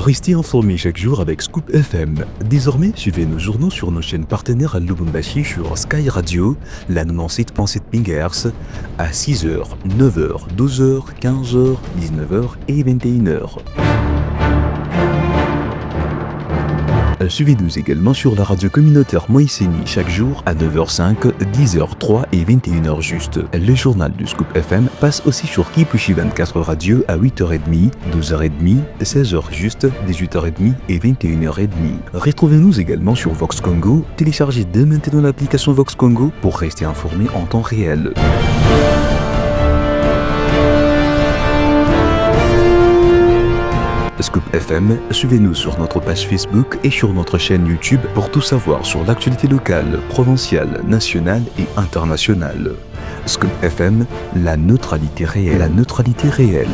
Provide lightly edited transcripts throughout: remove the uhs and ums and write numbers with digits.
Restez informés chaque jour avec Scoop FM. Désormais, suivez nos journaux sur nos chaînes partenaires à Lubumbashi sur Sky Radio, la 97.7 MHz, à 6h, 9h, 12h, 15h, 19h et 21h. Suivez-nous également sur la radio communautaire Moïseni chaque jour à 9h05, 10h03 et 21h juste. Le journal du Scoop FM passe aussi sur Kipushi 24 Radio à 8h30, 12h30, 16h juste, 18h30 et 21h30. Retrouvez-nous également sur Vox Congo. Téléchargez dès maintenant l'application Vox Congo pour rester informé en temps réel. Scoop FM, suivez-nous sur notre page Facebook et sur notre chaîne YouTube pour tout savoir sur l'actualité locale, provinciale, nationale et internationale. Scoop FM, la neutralité réelle. La neutralité réelle.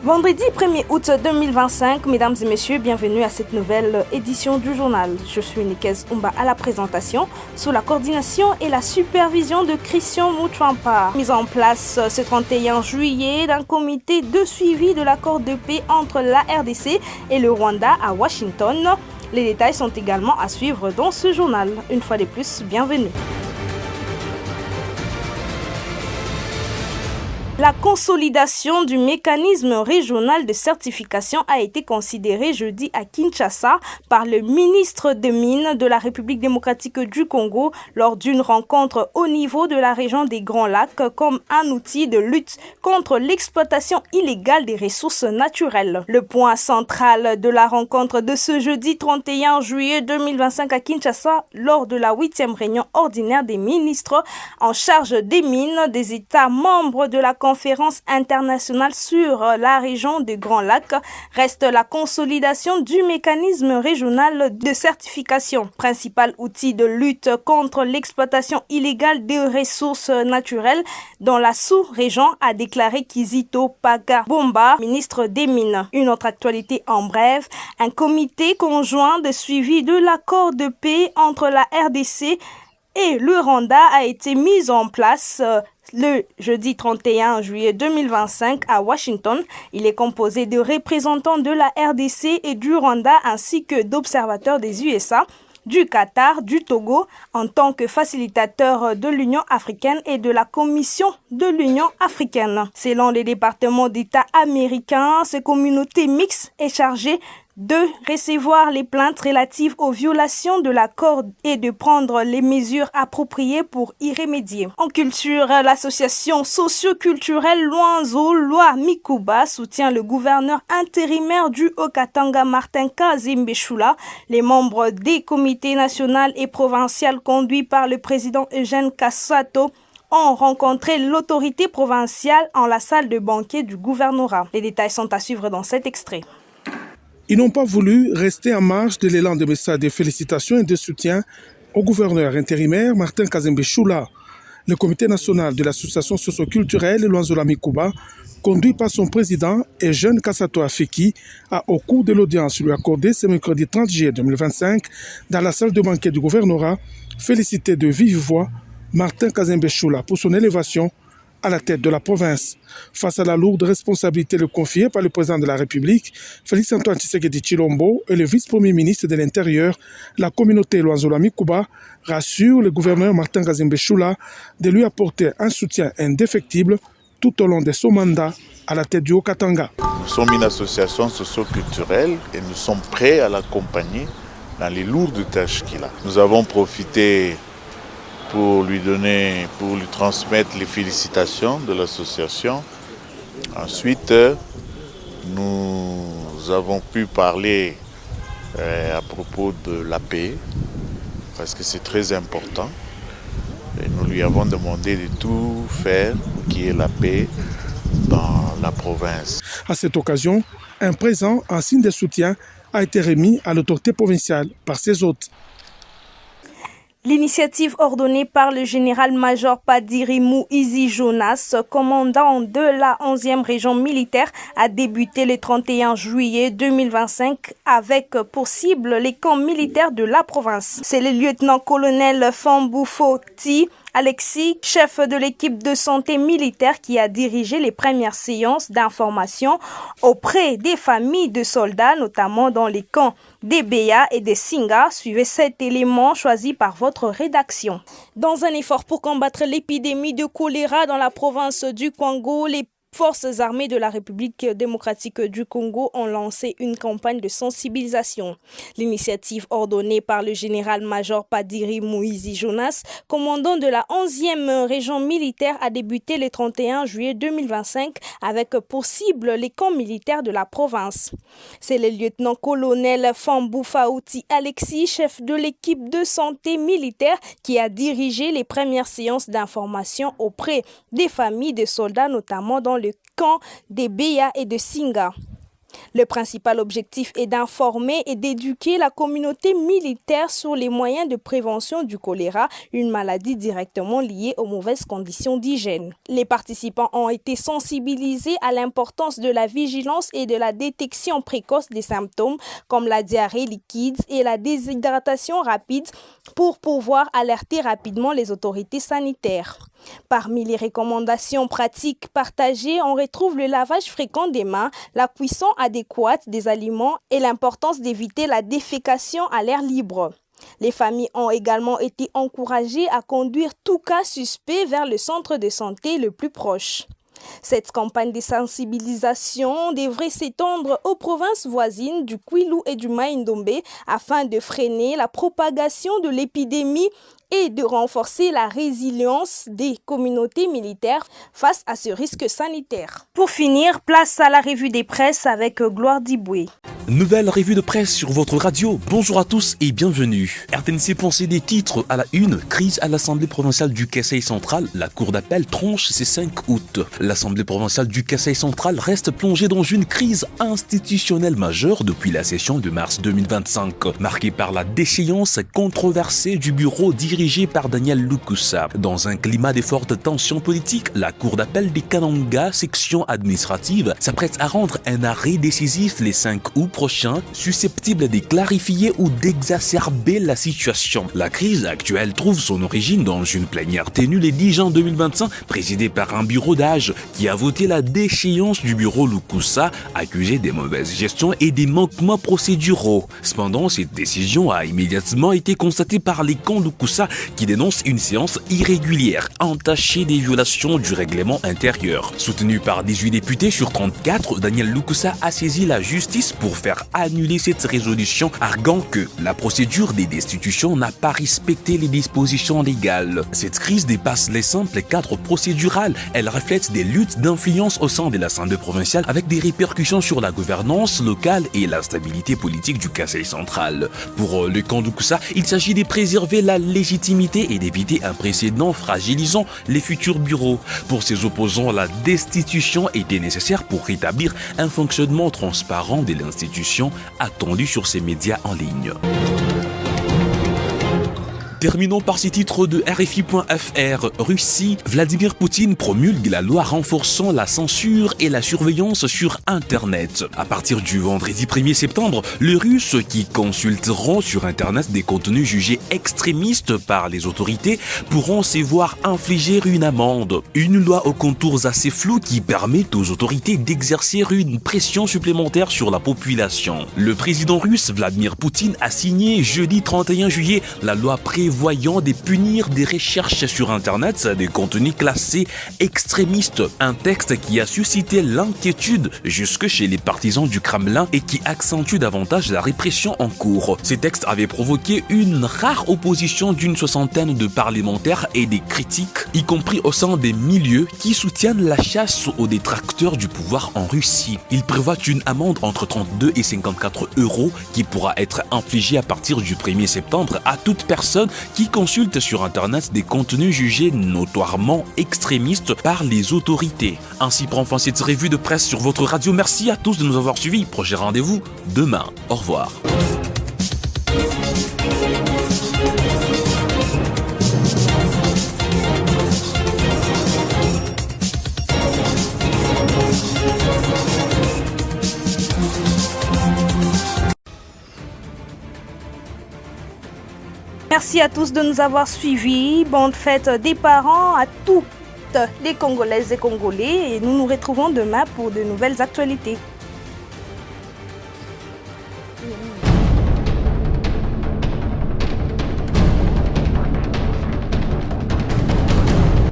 Vendredi 1er août 2025, mesdames et messieurs, bienvenue à cette nouvelle édition du journal. Je suis Nikez Umba à la présentation, sous la coordination et la supervision de Christian Moutrampa. Mise en place ce 31 juillet d'un comité de suivi de l'accord de paix entre la RDC et le Rwanda à Washington. Les détails sont également à suivre dans ce journal. Une fois de plus, bienvenue. La consolidation du mécanisme régional de certification a été considérée jeudi à Kinshasa par le ministre des Mines de la République démocratique du Congo lors d'une rencontre au niveau de la région des Grands Lacs comme un outil de lutte contre l'exploitation illégale des ressources naturelles. Le point central de la rencontre de ce jeudi 31 juillet 2025 à Kinshasa lors de la 8e réunion ordinaire des ministres en charge des mines des États membres de la Conférence internationale sur la région des Grands Lacs reste la consolidation du mécanisme régional de certification, principal outil de lutte contre l'exploitation illégale des ressources naturelles dans la sous-région, a déclaré Kizito Paga Bomba, ministre des Mines. Une autre actualité en bref, un comité conjoint de suivi de l'accord de paix entre la RDC et le Rwanda a été mis en place le jeudi 31 juillet 2025 à Washington. Il est composé de représentants de la RDC et du Rwanda ainsi que d'observateurs des USA, du Qatar, du Togo en tant que facilitateur de l'Union africaine et de la Commission de l'Union africaine. Selon les départements d'État américains, cette communauté mixte est chargée de recevoir les plaintes relatives aux violations de l'accord et de prendre les mesures appropriées pour y remédier. En culture, l'association socio-culturelle Luanzo Loi Mikuba soutient le gouverneur intérimaire du Haut-Katanga Martin Kazembe Choula. Les membres des comités national et provincial conduits par le président Eugène Kassato ont rencontré l'autorité provinciale en la salle de banquet du gouvernorat. Les détails sont à suivre dans cet extrait. Ils n'ont pas voulu rester en marge de l'élan de messages de félicitations et de soutien au gouverneur intérimaire Martin Kazembe Choula. Le comité national de l'association socio-culturelle Luanzo Mikuba, conduit par son président Eugène Kassato Afeki, a au cours de l'audience lui accordée ce mercredi 30 juillet 2025 dans la salle de banquet du gouvernorat, félicité de vive voix Martin Kazembe Choula pour son élévation à la tête de la province. Face à la lourde responsabilité le confiée par le président de la République, Félix-Antoine Tshisekedi Tshilombo et le vice-premier ministre de l'Intérieur, la communauté Luanzo Mikuba rassure le gouverneur Martin Kazembe Choula de lui apporter un soutien indéfectible tout au long de son mandat à la tête du Haut-Katanga. Nous sommes une association socio-culturelle et nous sommes prêts à l'accompagner dans les lourdes tâches qu'il a. Nous avons profité pour lui transmettre les félicitations de l'association. Ensuite, nous avons pu parler à propos de la paix, parce que c'est très important. Et nous lui avons demandé de tout faire pour qu'il y ait la paix dans la province. À cette occasion, un présent en signe de soutien a été remis à l'autorité provinciale par ses hôtes. L'initiative ordonnée par le général-major Padiri Moïse Jonas, commandant de la 11e région militaire, a débuté le 31 juillet 2025 avec pour cible les camps militaires de la province. C'est le lieutenant-colonel Famboufoti Alexis, chef de l'équipe de santé militaire, qui a dirigé les premières séances d'information auprès des familles de soldats, notamment dans les camps d'Ebeya et de Singa. Suivez cet élément choisi par votre rédaction. Dans un effort pour combattre l'épidémie de choléra dans la province du Congo, les forces armées de la République démocratique du Congo ont lancé une campagne de sensibilisation. L'initiative ordonnée par le général-major Padiri Moïse Jonas, commandant de la 11e région militaire, a débuté le 31 juillet 2025 avec pour cible les camps militaires de la province. C'est le lieutenant-colonel Famboufoti Alexis, chef de l'équipe de santé militaire, qui a dirigé les premières séances d'information auprès des familles de soldats, notamment dans le camp d'Ebeya et de Singa. Le principal objectif est d'informer et d'éduquer la communauté militaire sur les moyens de prévention du choléra, une maladie directement liée aux mauvaises conditions d'hygiène. Les participants ont été sensibilisés à l'importance de la vigilance et de la détection précoce des symptômes comme la diarrhée liquide et la déshydratation rapide pour pouvoir alerter rapidement les autorités sanitaires. Parmi les recommandations pratiques partagées, on retrouve le lavage fréquent des mains, la cuisson adéquate des aliments et l'importance d'éviter la défécation à l'air libre. Les familles ont également été encouragées à conduire tout cas suspect vers le centre de santé le plus proche. Cette campagne de sensibilisation devrait s'étendre aux provinces voisines du Kwilu et du Mai-Ndombe afin de freiner la propagation de l'épidémie et de renforcer la résilience des communautés militaires face à ce risque sanitaire. Pour finir, place à la revue des presses avec Gloire Diboué. Nouvelle revue de presse sur votre radio. Bonjour à tous et bienvenue. RTNC pensée des titres à la une. Crise à l'Assemblée provinciale du Kasaï central. La Cour d'appel tranche ce 5 août. L'Assemblée provinciale du Kasaï central reste plongée dans une crise institutionnelle majeure depuis la session de mars 2025, marquée par la déchéance controversée du bureau dirigé par Daniel Lukusa. Dans un climat de fortes tensions politiques, la Cour d'appel des Kananga, section administrative, s'apprête à rendre un arrêt décisif les 5 août prochain, susceptible de clarifier ou d'exacerber la situation. La crise actuelle trouve son origine dans une plénière tenue le 10 juin 2025, présidée par un bureau d'âge qui a voté la déchéance du bureau Lukusa, accusé de mauvaise gestion et des manquements procéduraux. Cependant, cette décision a immédiatement été constatée par les camps Lukusa qui dénoncent une séance irrégulière, entachée des violations du règlement intérieur. Soutenu par 18 députés sur 34, Daniel Lukusa a saisi la justice pour faire annuler cette résolution, arguant que la procédure des destitutions n'a pas respecté les dispositions légales. Cette crise dépasse les simples cadres procédural. Elle reflète des luttes d'influence au sein de l'Assemblée provinciale avec des répercussions sur la gouvernance locale et la stabilité politique du Kasaï central. Pour le camp Lukusa, il s'agit de préserver la légitimité et d'éviter un précédent fragilisant les futurs bureaux. Pour ses opposants, la destitution était nécessaire pour rétablir un fonctionnement transparent de l'institution attendue sur ces médias en ligne. Terminons par ces titres de RFI.fr. Russie, Vladimir Poutine promulgue la loi renforçant la censure et la surveillance sur Internet. À partir du vendredi 1er septembre, les Russes qui consulteront sur Internet des contenus jugés extrémistes par les autorités pourront se voir infliger une amende. Une loi aux contours assez flous qui permet aux autorités d'exercer une pression supplémentaire sur la population. Le président russe Vladimir Poutine a signé jeudi 31 juillet la loi prévoyant de punir des recherches sur Internet des contenus classés extrémistes. Un texte qui a suscité l'inquiétude jusque chez les partisans du Kremlin et qui accentue davantage la répression en cours. Ces textes avaient provoqué une rare opposition d'une soixantaine de parlementaires et des critiques, y compris au sein des milieux qui soutiennent la chasse aux détracteurs du pouvoir en Russie. Il prévoit une amende entre 32 et 54 euros qui pourra être infligée à partir du 1er septembre à toute personne qui consulte sur Internet des contenus jugés notoirement extrémistes par les autorités. Ainsi prend fin cette revue de presse sur votre radio. Merci à tous de nous avoir suivis. Prochain rendez-vous demain. Au revoir. Merci à tous de nous avoir suivis. Bonne fête des parents à toutes les Congolaises et Congolais. Et nous nous retrouvons demain pour de nouvelles actualités.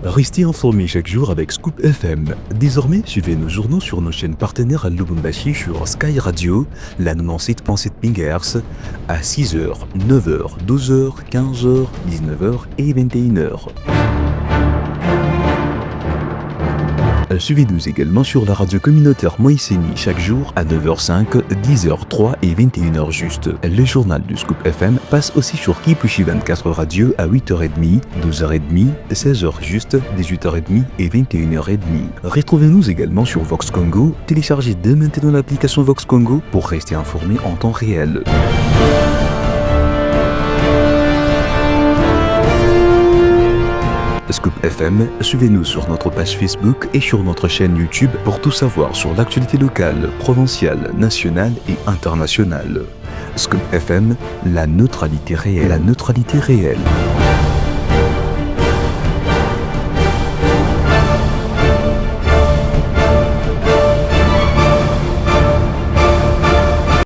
Restez informés chaque jour avec Scoop FM. Désormais, suivez nos journaux sur nos chaînes partenaires à Lubumbashi sur Sky Radio, la 97.7 MHz, à 6h, 9h, 12h, 15h, 19h et 21h. Suivez-nous également sur la radio communautaire Moïseni chaque jour à 9h05, 10h03 et 21h juste. Le journal du Scoop FM passe aussi sur Kipushi 24 Radio à 8h30, 12h30, 16h juste, 18h30 et 21h30. Retrouvez-nous également sur Vox Congo. Téléchargez dès maintenant l'application Vox Congo pour rester informé en temps réel. Scoop FM, suivez-nous sur notre page Facebook et sur notre chaîne YouTube pour tout savoir sur l'actualité locale, provinciale, nationale et internationale. Scoop FM, la neutralité réelle.